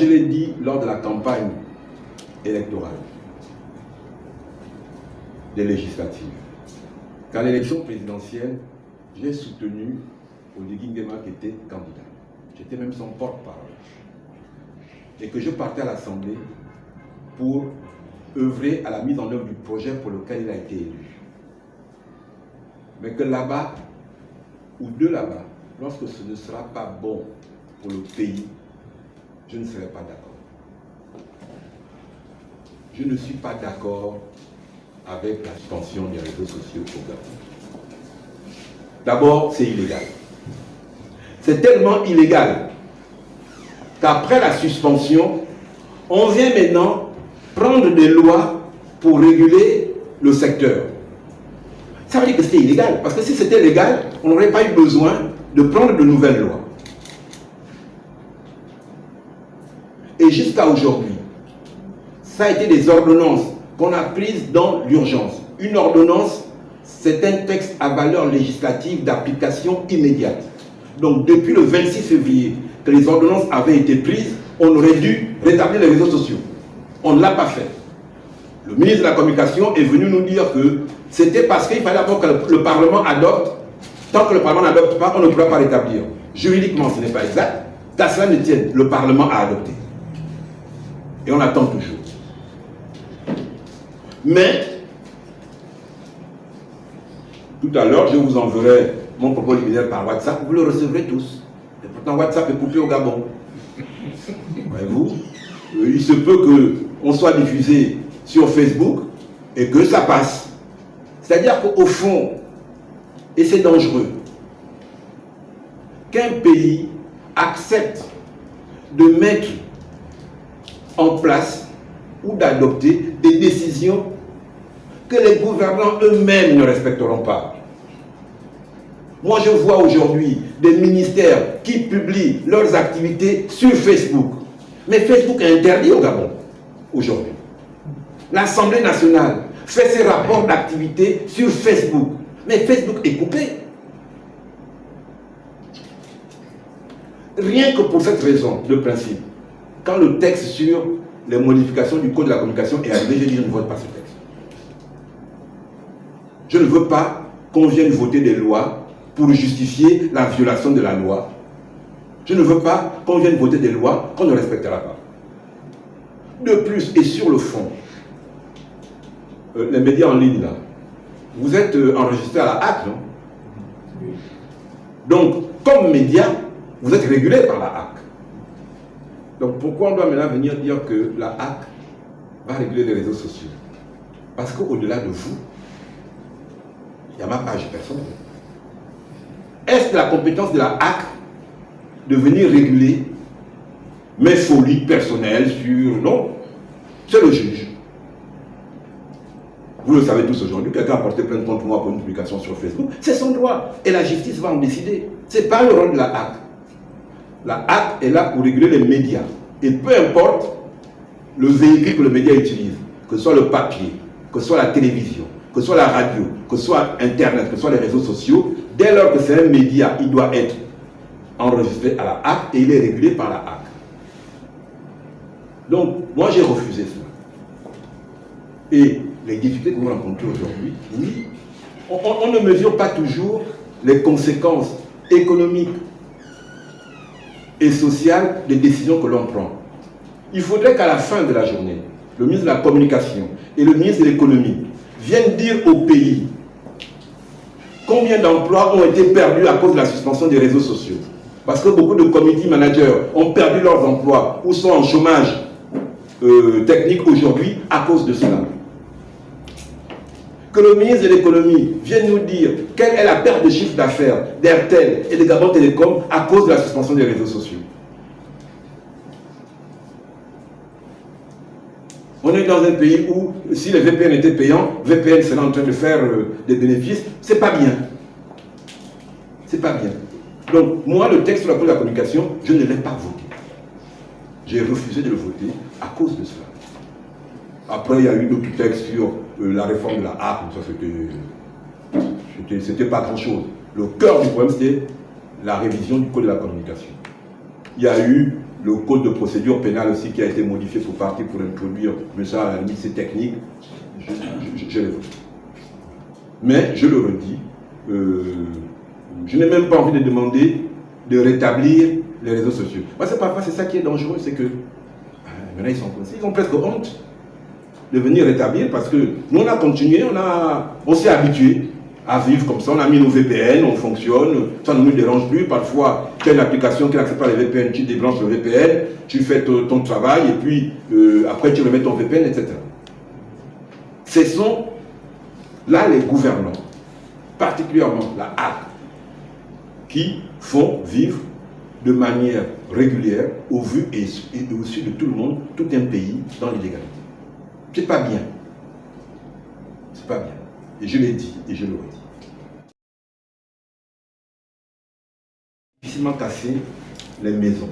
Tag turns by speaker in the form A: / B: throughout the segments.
A: je l'ai dit lors de la campagne électorale des législatives, qu'à l'élection présidentielle, j'ai soutenu Oligui Nguema qui était candidat. J'étais même son porte-parole. Et que je partais à l'Assemblée pour œuvrer à la mise en œuvre du projet pour lequel il a été élu. Mais que là-bas, ou de là-bas, lorsque ce ne sera pas bon pour le pays, je ne serai pas d'accord. Je ne suis pas d'accord avec la suspension des réseaux sociaux au Gabon. D'abord, c'est illégal. C'est tellement illégal qu'après la suspension, on vient maintenant prendre des lois pour réguler le secteur. Ça veut dire que c'était illégal, parce que si c'était légal, on n'aurait pas eu besoin de prendre de nouvelles lois. Et jusqu'à aujourd'hui, ça a été des ordonnances qu'on a prises dans l'urgence. Une ordonnance, c'est un texte à valeur législative d'application immédiate. Donc depuis le 26 février, que les ordonnances avaient été prises, on aurait dû rétablir les réseaux sociaux. On ne l'a pas fait. Le ministre de la Communication est venu nous dire que c'était parce qu'il fallait d'abord que le Parlement adopte. Tant que le Parlement n'adopte pas, on ne pourra pas rétablir. Juridiquement, ce n'est pas exact. Qu'à cela ne tienne, le Parlement a adopté. Et on attend toujours. Mais, tout à l'heure, je vous enverrai mon propos liminaire par WhatsApp. Vous le recevrez tous. Et pourtant, WhatsApp est coupé au Gabon. Voyez-vous, il se peut qu'on soit diffusé sur Facebook et que ça passe. C'est-à-dire qu'au fond, et c'est dangereux, qu'un pays accepte de mettre en place ou d'adopter des décisions que les gouvernants eux-mêmes ne respecteront pas. Moi, je vois aujourd'hui des ministères qui publient leurs activités sur Facebook. Mais Facebook est interdit au Gabon aujourd'hui. L'Assemblée nationale fait ses rapports d'activité sur Facebook. Mais Facebook est coupé. Rien que pour cette raison de principe, quand le texte sur les modifications du Code de la communication est arrivé, j'ai dit je ne vote pas ce texte. Je ne veux pas qu'on vienne voter des lois pour justifier la violation de la loi. Je ne veux pas qu'on vienne voter des lois qu'on ne respectera pas. De plus, et sur le fond, les médias en ligne, là, vous êtes enregistrés à la HAC, non? Donc, comme média, vous êtes régulé par la HAC. Donc, pourquoi on doit maintenant venir dire que la HAC va réguler les réseaux sociaux? Parce qu'au-delà de vous, il y a ma page personnelle. Est-ce la compétence de la HAC de venir réguler mes folies personnelles sur... Non, c'est le juge. Vous le savez tous aujourd'hui, quelqu'un a porté plainte contre moi pour une publication sur Facebook, c'est son droit. Et la justice va en décider. Ce n'est pas le rôle de la HAC. La HAC est là pour réguler les médias. Et peu importe le véhicule que le média utilise, que ce soit le papier, que ce soit la télévision, que ce soit la radio, que ce soit Internet, que ce soit les réseaux sociaux, dès lors que c'est un média, il doit être enregistré à la HAC et il est régulé par la HAC. Donc, moi j'ai refusé cela. Et les difficultés que vous rencontrez aujourd'hui, oui, on ne mesure pas toujours les conséquences économiques et sociales des décisions que l'on prend. Il faudrait qu'à la fin de la journée, le ministre de la Communication et le ministre de l'Économie viennent dire au pays combien d'emplois ont été perdus à cause de la suspension des réseaux sociaux. Parce que beaucoup de community managers ont perdu leurs emplois ou sont en chômage technique aujourd'hui à cause de cela. Que le ministre de l'Économie vienne nous dire quelle est la perte de chiffre d'affaires d'Airtel et de Gabon Télécom à cause de la suspension des réseaux sociaux. On est dans un pays où, si les VPN étaient payants, VPN serait en train de faire des bénéfices. C'est pas bien. C'est pas bien. Donc, moi, le texte sur la communication, je ne l'ai pas voté. J'ai refusé de le voter à cause de cela. Après, il y a eu d'autres textes sur la réforme de la HAC. Ça, c'était pas grand-chose. Le cœur du problème, c'était la révision du Code de la communication. Il y a eu le code de procédure pénale aussi qui a été modifié pour partie pour introduire, mais ça à la limite c'est technique, je le vote. Mais je le redis, je n'ai même pas envie de demander de rétablir les réseaux sociaux. Parce que parfois c'est ça qui est dangereux, c'est que maintenant ils sont coincés, ils ont presque honte de venir rétablir parce que nous on a continué, on s'est habitué à vivre comme ça, on a mis nos VPN, on fonctionne, ça ne nous dérange plus. Parfois, tu as une application qui n'accepte pas les VPN, tu débranches le VPN, tu fais ton travail et puis après tu remets ton VPN, etc. Ce sont là les gouvernants, particulièrement la HAC, qui font vivre de manière régulière, au vu et au su de tout le monde, tout un pays dans l'illégalité. C'est pas bien. C'est pas bien. Et je l'ai dit, et je le redis. Difficilement casser les maisons.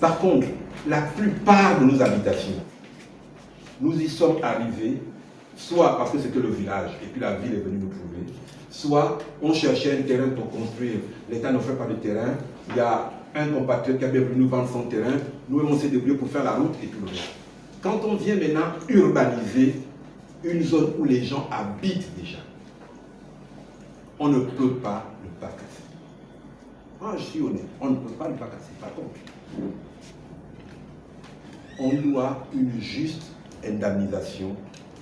A: Par contre, la plupart de nos habitations, nous y sommes arrivés, soit parce que c'était le village, et puis la ville est venue nous trouver, soit on cherchait un terrain pour construire. L'État n'offrait pas de terrain. Il y a un compatriote qui a bien voulu nous vendre son terrain. Nous, on s'est débrouillé pour faire la route et tout le reste. Quand on vient maintenant urbaniser une zone où les gens habitent déjà, on ne peut pas ne pas casser. Moi, je suis honnête, on ne peut pas ne pas casser. Par contre, on doit une juste indemnisation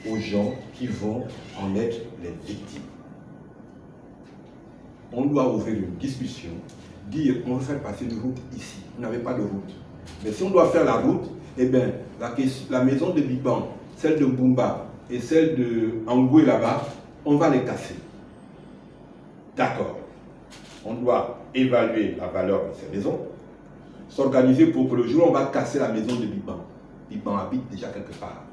A: aux gens qui vont en être les victimes. On doit ouvrir une discussion, dire on veut faire passer une route ici. Vous n'avez pas de route. Mais si on doit faire la route, eh bien, la maison de Biban, celle de Bumba et celle de Angoué là-bas, on va les casser. D'accord. On doit évaluer la valeur de ces maisons, s'organiser pour que le jour où on va casser la maison de Biban, Biban habite déjà quelque part.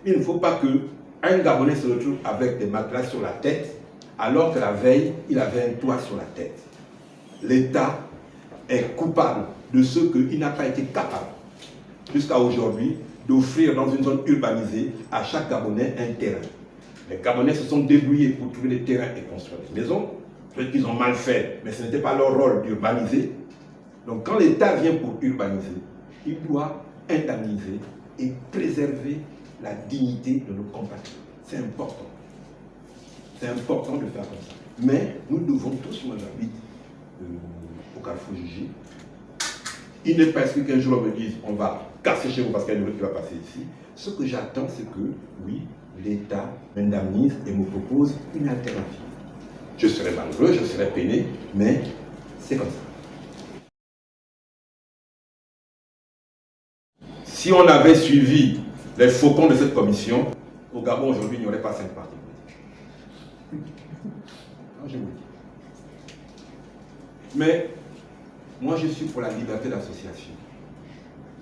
A: Il ne faut pas qu'un Gabonais se retrouve avec des matelas sur la tête, alors que la veille, il avait un toit sur la tête. L'État est coupable de ce qu'il n'a pas été capable, jusqu'à aujourd'hui, d'offrir dans une zone urbanisée à chaque Gabonais un terrain. Les Gabonais se sont débrouillés pour trouver des terrains et construire des maisons. Peut-être qu'ils ont mal fait, mais ce n'était pas leur rôle d'urbaniser. Donc quand l'État vient pour urbaniser, il doit indemniser et préserver la dignité de nos compatriotes. C'est important. C'est important de faire comme ça. Mais nous devons tous, moi j'habite au Carrefour Jugi. Il n'est pas exclu qu'un jour on me dise on va casser chez vous parce qu'il y a une route qui va passer ici. Ce que j'attends, c'est que, oui, l'État m'indemnise et me propose une alternative. Je serai malheureux, je serai peiné, mais c'est comme ça. Si on avait suivi les faucons de cette commission, au Gabon aujourd'hui, il n'y aurait pas 5 partis politiques. Non, je vous le dis. Mais moi, je suis pour la liberté d'association.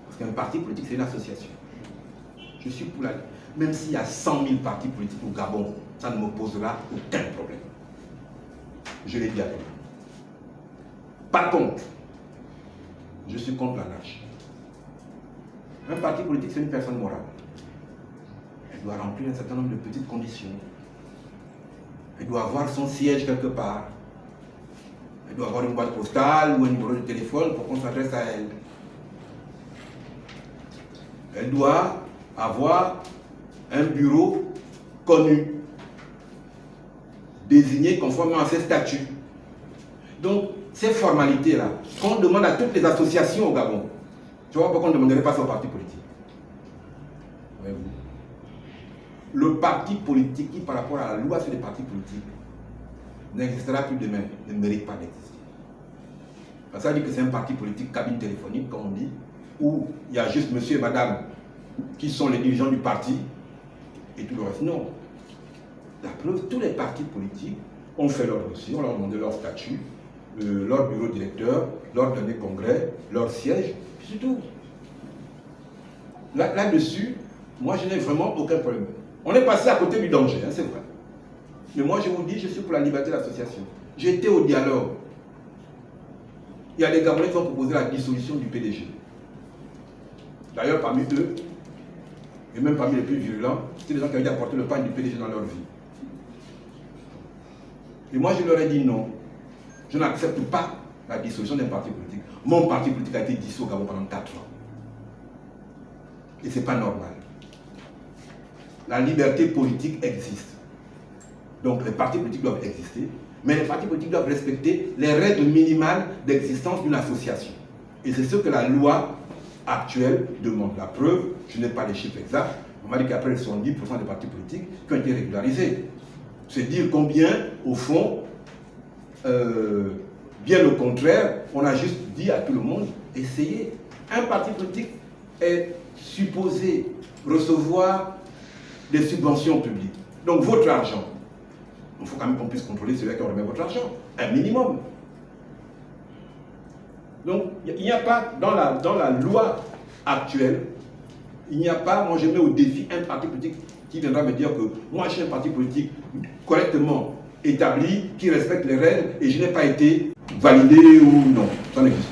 A: Parce qu'un parti politique, c'est une association. Je suis pour la... Même s'il y a 100 000 partis politiques au Gabon, ça ne me posera aucun problème. Je l'ai dit à tout le monde. Par contre, je suis contre l'anarchie. Un parti politique, c'est une personne morale. Elle doit remplir un certain nombre de petites conditions. Elle doit avoir son siège quelque part. Elle doit avoir une boîte postale ou un numéro de téléphone pour qu'on s'adresse à elle. Elle doit avoir un bureau connu, désigné conformément à ses statuts. Donc, ces formalités-là, qu'on demande à toutes les associations au Gabon, tu vois pourquoi on ne demanderait pas ça au parti politique? Le parti politique qui, par rapport à la loi sur les partis politiques, n'existera plus demain, ne mérite pas d'exister. Ça veut dire que c'est un parti politique cabine téléphonique, comme on dit, où il y a juste monsieur et madame qui sont les dirigeants du parti et tout le reste. Non. La preuve, tous les partis politiques ont fait leur dossier, on leur a demandé leur statut, leur bureau directeur, leur dernier congrès, leur siège, c'est tout. Là-dessus, moi je n'ai vraiment aucun problème. On est passé à côté du danger, hein, c'est vrai. Mais moi je vous dis, je suis pour la liberté d'association. J'étais au dialogue. Il y a des Gabonais qui ont proposé la dissolution du PDG. D'ailleurs, parmi eux, et même parmi les plus virulents, c'est des gens qui avaient apporté le pain du PDG dans leur vie. Et moi, je leur ai dit non. Je n'accepte pas la dissolution d'un parti politique. Mon parti politique a été dissous au Gabon pendant 4 ans. Et ce n'est pas normal. La liberté politique existe. Donc les partis politiques doivent exister, mais les partis politiques doivent respecter les règles minimales d'existence d'une association. Et c'est ce que la loi actuelle demande. La preuve, je n'ai pas les chiffres exacts, on m'a dit qu'après 70% des partis politiques qui ont été régularisés. C'est dire combien, au fond, bien au contraire, on a juste dit à tout le monde, essayez. Un parti politique est supposé recevoir des subventions publiques. Donc votre argent, il faut quand même qu'on puisse contrôler celui qui remet votre argent, un minimum. Donc il n'y a pas, dans la loi actuelle, il n'y a pas, moi je mets au défi un parti politique qui viendra me dire que moi je suis un parti politique correctement établi, qui respecte les règles et je n'ai pas été validé ou non. Ça n'existe